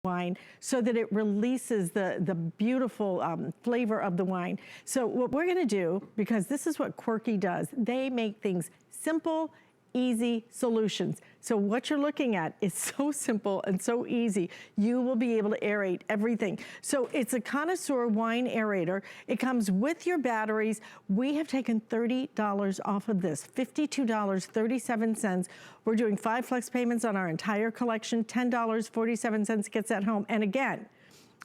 wine so that it releases the beautiful flavor of the wine. So what we're gonna do, because this is what Quirky does, they make things simple, easy solutions. So what you're looking at is so simple and so easy. You will be able to aerate everything. So it's a Connoisseur wine aerator. It comes with your batteries. We have taken $30 off of this, $52.37. We're doing 5 flex payments on our entire collection, $10.47 gets at home. And again,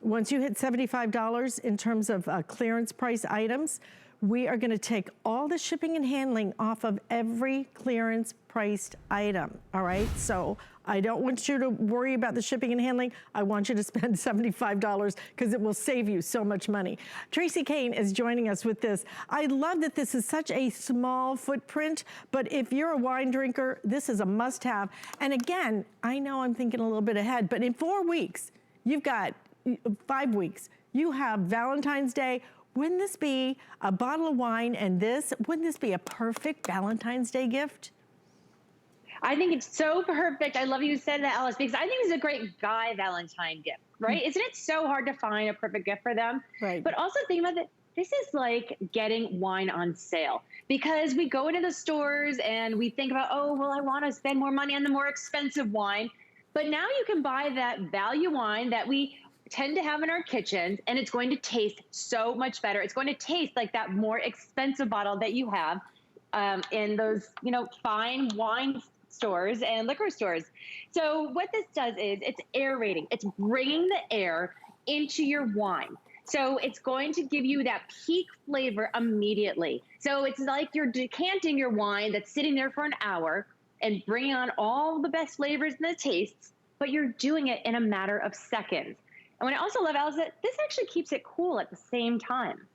once you hit $75 in terms of clearance price items, we are gonna take all the shipping and handling off of every clearance priced item, all right? So I don't want you to worry about the shipping and handling. I want you to spend $75 because it will save you so much money. Tracy Kane is joining us with this. I love that this is such a small footprint, but if you're a wine drinker, this is a must-have. And again, I know I'm thinking a little bit ahead, but in 4 weeks, you've got 5 weeks, you have Valentine's Day. Wouldn't this be a bottle of wine and this, wouldn't this be a perfect Valentine's Day gift? I think it's so perfect. I love you said that, Alice, because I think it's a great guy Valentine gift, right? Isn't it so hard to find a perfect gift for them? Right. But also think about that. This is like getting wine on sale, because we go into the stores and we think about, oh, well, I want to spend more money on the more expensive wine. But now you can buy that value wine that we tend to have in our kitchens, and it's going to taste so much better. It's going to taste like that more expensive bottle that you have in those, you know, fine wine stores and liquor stores. So what this does is it's aerating. It's bringing the air into your wine. So it's going to give you that peak flavor immediately. So it's like you're decanting your wine that's sitting there for an hour and bringing on all the best flavors and the tastes, but you're doing it in a matter of seconds. And what I also love, Al, is that this actually keeps it cool at the same time.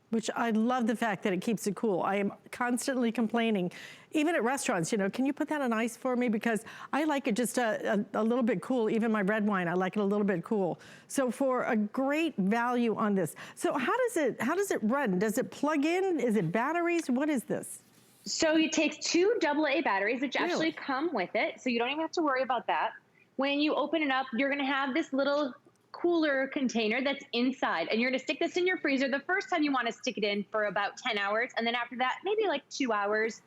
Which I love the fact that it keeps it cool. I am constantly complaining, even at restaurants, you know, can you put that on ice for me? Because I like it just a little bit cool. Even my red wine, I like it a little bit cool. So for a great value on this. So how does it run? Does it plug in? Is it batteries? What is this? So it takes 2 AA batteries, which actually come with it. So you don't even have to worry about that. When you open it up, you're gonna have this little cooler container that's inside, and you're gonna stick this in your freezer. The first time you wanna stick it in for about 10 hours, and then after that, maybe like 2 hours.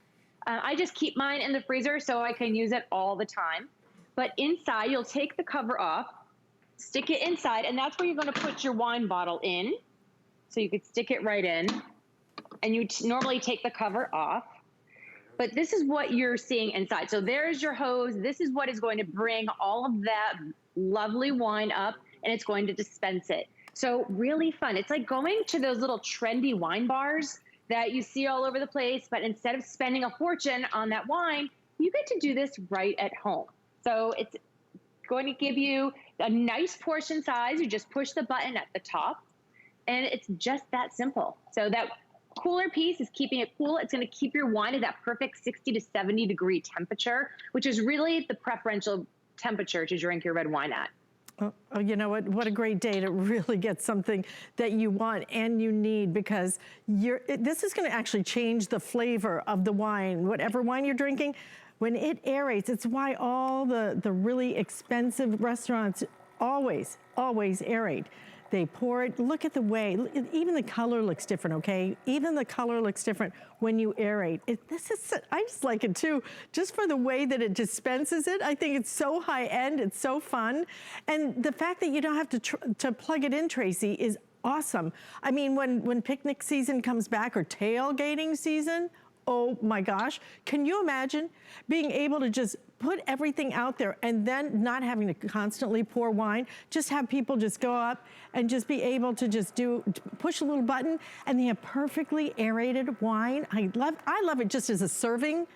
I just keep mine in the freezer so I can use it all the time. But inside, you'll take the cover off, stick it inside, and that's where you're gonna put your wine bottle in. So you could stick it right in, and you normally take the cover off. But this is what you're seeing inside. So there's your hose. This is what is going to bring all of that lovely wine up, and it's going to dispense it. So really fun. It's like going to those little trendy wine bars that you see all over the place, but instead of spending a fortune on that wine, you get to do this right at home. So it's going to give you a nice portion size. You just push the button at the top, and it's just that simple. So that cooler piece is keeping it cool. It's going to keep your wine at that perfect 60 to 70 degree temperature, which is really the preferential temperature to drink your red wine at. Oh, you know what a great day to really get something that you want and you need, because this is going to actually change the flavor of the wine. Whatever wine you're drinking, when it aerates, it's why all the really expensive restaurants always aerate. They pour it, look at the way, even the color looks different, okay? Even the color looks different when you aerate. I just like it too, just for the way that it dispenses it. I think it's so high end, it's so fun. And the fact that you don't have to plug it in, Tracy, is awesome. I mean, when picnic season comes back or tailgating season, oh my gosh, can you imagine being able to just put everything out there and then not having to constantly pour wine, just have people just go up and just be able to just push a little button and they have perfectly aerated wine. I love it just as a serving,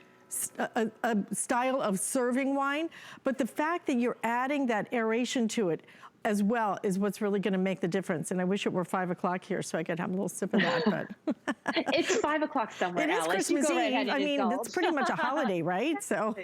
a style of serving wine, but the fact that you're adding that aeration to it as well is what's really gonna make the difference. And I wish it were 5 o'clock here so I could have a little sip of that, but. It's 5 o'clock somewhere, It is Alice. Christmas Eve. I mean, it's pretty much a holiday, right? So.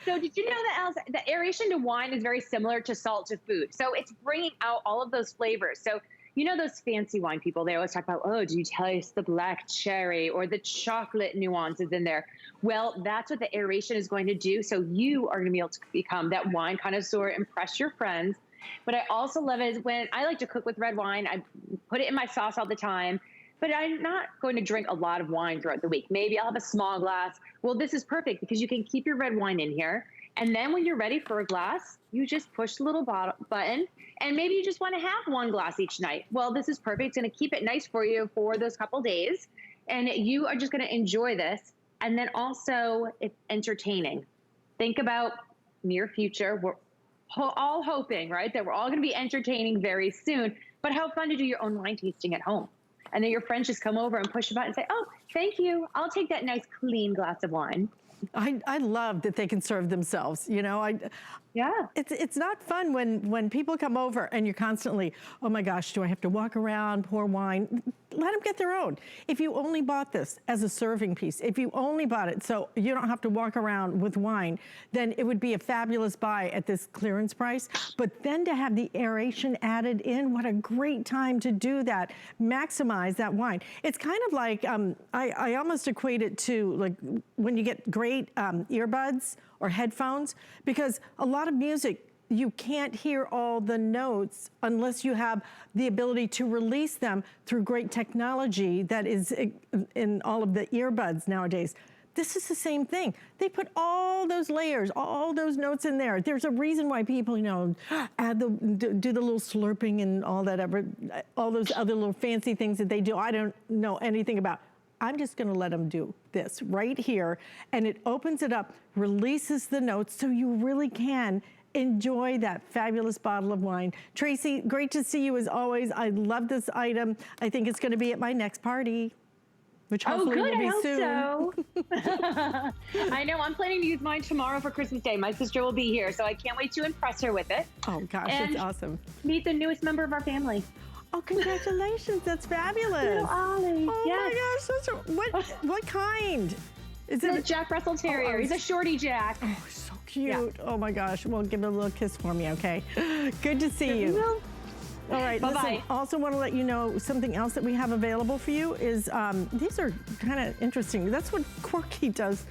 So did you know that, Alice, the aeration to wine is very similar to salt to food? So it's bringing out all of those flavors. So you know those fancy wine people, they always talk about, oh, do you taste the black cherry or the chocolate nuances in there? Well, that's what the aeration is going to do. So you are going to be able to become that wine connoisseur, impress your friends, What I also love is when I like to cook with red wine, I put it in my sauce all the time, but I'm not going to drink a lot of wine throughout the week. Maybe I'll have a small glass. Well, this is perfect because you can keep your red wine in here. And then when you're ready for a glass, you just push the little button, and maybe you just want to have one glass each night. Well, this is perfect. It's going to keep it nice for you for those couple days. And you are just going to enjoy this. And then also, it's entertaining. Think about near future. We're all hoping, right, that we're all going to be entertaining very soon. But how fun to do your own wine tasting at home. And then your friends just come over and push a button and say, oh, thank you. I'll take that nice, clean glass of wine. I love that they can serve themselves, you know. Yeah. It's not fun when people come over and you're constantly, oh my gosh, do I have to walk around, pour wine? Let them get their own. If you only bought this as a serving piece, if you only bought it so you don't have to walk around with wine, then it would be a fabulous buy at this clearance price. But then to have the aeration added in, what a great time to do that. Maximize that wine. It's kind of like, I almost equate it to like when you get great earbuds or headphones, because a lot of music, you can't hear all the notes unless you have the ability to release them through great technology that is in all of the earbuds nowadays. This is the same thing. They put all those layers, all those notes in there. There's a reason why people, you know, do the little slurping and all that, all those other little fancy things that they do. I don't know anything about. I'm just gonna let them do this right here, and it opens it up, releases the notes, so you really can enjoy that fabulous bottle of wine. Tracy, great to see you as always. I love this item. I think it's gonna be at my next party, which hopefully will be soon. So. I know, I'm planning to use mine tomorrow for Christmas Day. My sister will be here, so I can't wait to impress her with it. Oh gosh, and that's awesome. Meet the newest member of our family. Oh, congratulations, that's fabulous. Little Ollie, oh yes. my gosh, what kind? Is it a Jack Russell Terrier? He's a shorty Jack. Oh, so cute. Yeah. Oh my gosh, well, give it a little kiss for me, okay? Good to see you. All right, Bye-bye. Listen, also want to let you know something else that we have available for you is, these are kind of interesting. That's what Quirky does.